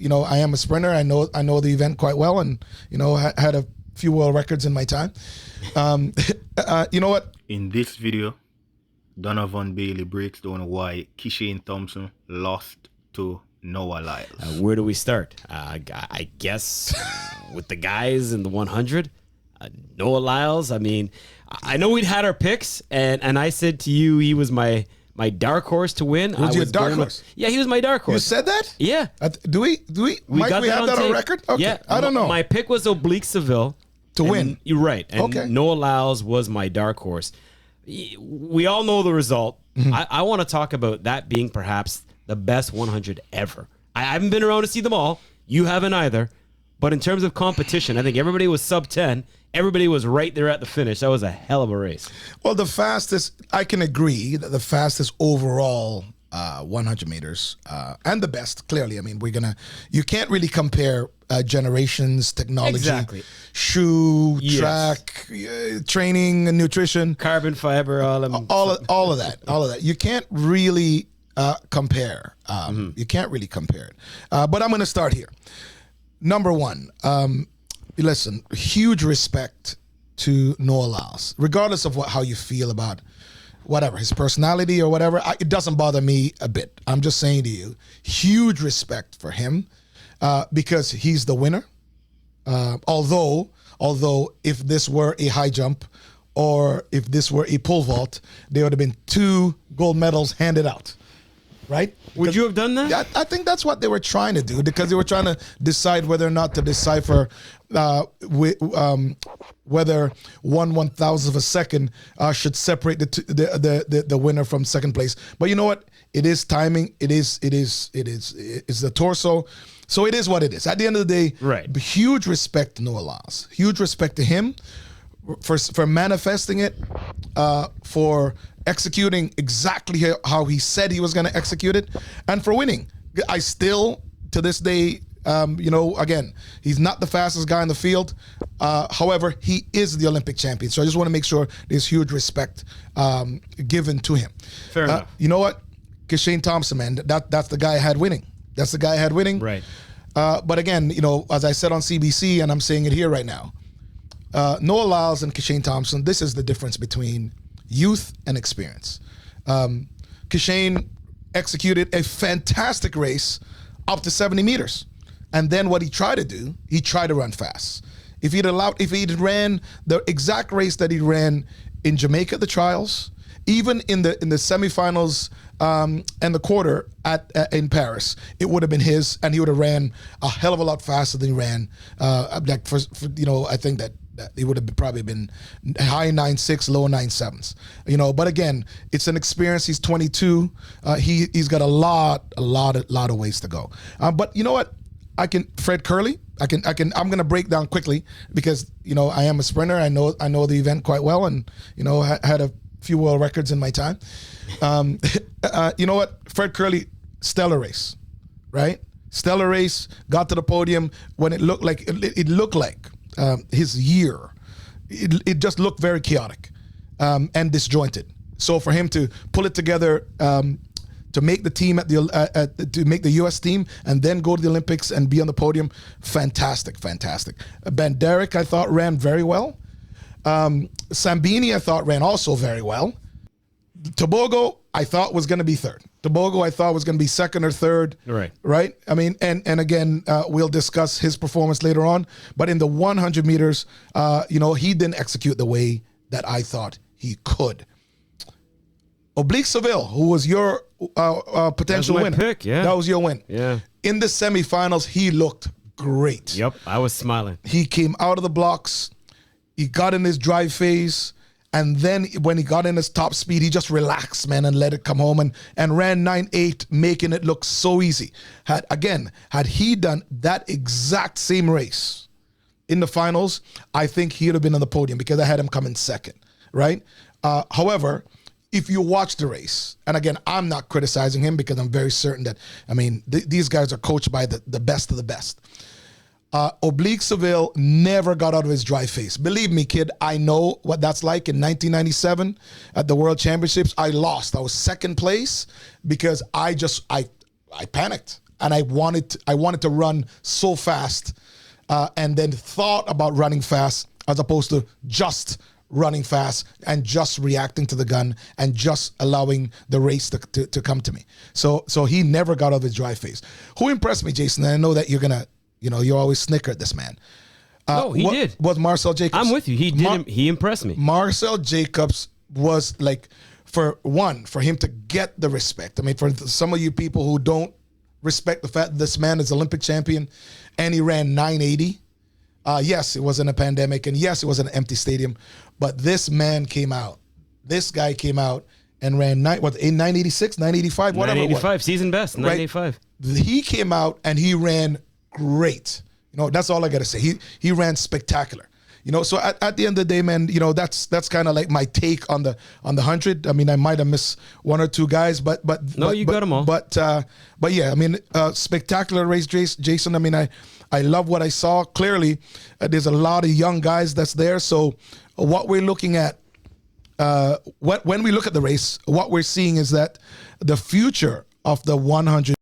I am a sprinter. I know the event quite well, and had a few world records in my time. You know what? In this video, Donovan Bailey breaks down why Kishane Thompson lost to Noah Lyles. Where do we start? I guess with the guys in the 100. Noah Lyles. I mean, I know we'd had our picks, and I said to you he was my dark horse to win. Was your dark horse? Yeah, he was my dark horse. You said that? Yeah. Do we? Mike, we have that on record? Okay. Yeah. I don't know. My pick was Oblique Seville. To win. You're right. And Okay. Noah Lyles was my dark horse. We all know the result. Mm-hmm. I want to talk about that being perhaps the best 100 ever. I haven't been around to see them all. You haven't either. But in terms of competition, I think everybody was sub 10. Everybody was right there at the finish. That was a hell of a race. Well, the fastest, I can agree that the fastest overall 100 meters and the best, clearly. I mean, you can't really compare generations, technology, Exactly. shoe, Yes. track, training, and nutrition. Carbon fiber, all of them. All of that. You can't really compare. You can't really compare it. But I'm going to start here. Number one, listen, huge respect to Noah Lyles, regardless of how you feel about whatever, his personality or whatever. It doesn't bother me a bit. I'm just saying to you, huge respect for him because he's the winner. Although if this were a high jump or if this were a pole vault, there would have been 2 gold medals handed out. Right? Would you have done that? Yeah, I think that's what they were trying to do because they were trying to decide whether or not to decipher whether 1/1000th of a second should separate the winner from second place. But you know what? It is timing. It's the torso. So it is what it is. At the end of the day, Right. Huge respect to Noah Lyles. Huge respect to him for manifesting it, for executing exactly how he said he was going to execute it, and for winning. I still, to this day, again, he's not the fastest guy in the field. However, he is the Olympic champion. So I just want to make sure there's huge respect given to him. Fair enough. You know what? Kishane Thompson, man, that's the guy I had winning. That's the guy I had winning. Right. But again, as I said on CBC, and I'm saying it here right now, Noah Lyles and Kishane Thompson, this is the difference between youth and experience. Kishane executed a fantastic race up to 70 meters. And then what he tried to do, he tried to run fast. If he'd ran the exact race that he ran in Jamaica at the trials, even in the semifinals and the quarter in Paris, it would have been his, and he would have ran a hell of a lot faster than he ran. I think that it would have probably been high 9.6, low 9.7s. But again, it's an experience. He's 22. He's got a lot of ways to go. But you know what? Fred Curley. I'm going to break down quickly because I am a sprinter. I know the event quite well, and had a few world records in my time. You know what? Fred Curley, stellar race, right? Stellar race. Got to the podium when it looked like his year. It just looked very chaotic and disjointed. So for him to pull it together, to make the team to make the U.S. team and then go to the Olympics and be on the podium, fantastic. Ben Derrick, I thought, ran very well. Sambini, I thought, ran also very well. Tobogo, I thought, was going to be third. Tobogo, I thought, was going to be second or third. Right? I mean, and again, we'll discuss his performance later on. But in the 100 meters, he didn't execute the way that I thought he could. Oblique Seville, who was your potential winner. Pick, yeah. That was your win. Yeah. In the semifinals, he looked great. Yep, I was smiling. He came out of the blocks. He got in his drive phase. And then when he got in his top speed, he just relaxed, man, and let it come home and ran 9.8, making it look so easy. Had he done that exact same race in the finals, I think he'd have been on the podium because I had him coming second, right? However, if you watch the race, and again, I'm not criticizing him because I'm very certain that, these guys are coached by the best of the best. Oblique Seville never got out of his dry face. Believe me, kid, I know what that's like. In 1997 at the World Championships, I lost. I was second place because I panicked. and I wanted to run so fast, and then thought about running fast as opposed to just running fast and just reacting to the gun and just allowing the race to come to me. So he never got out of his dry phase. Who impressed me, Jason? And I know that you're gonna, you always snicker at this man. No, he did. Was Marcel Jacobs. I'm with you. He did. He impressed me. Marcel Jacobs was like, for him to get the respect. I mean, for some of you people who don't respect the fact that this man is Olympic champion and he ran 980. Yes, it was in a pandemic, and yes, it was an empty stadium, but this guy came out and ran 986, 985, whatever. 985, season best, 985. Right? He came out and he ran great. That's all I gotta say. He ran spectacular. So at the end of the day, man, that's kind of like my take on the 100. I mean, I might have missed one or two guys, but you got them all. But yeah, I mean, spectacular race, Jason. I mean, I love what I saw. Clearly, there's a lot of young guys that's there. So what we're looking at, when we look at the race, what we're seeing is that the future of the 100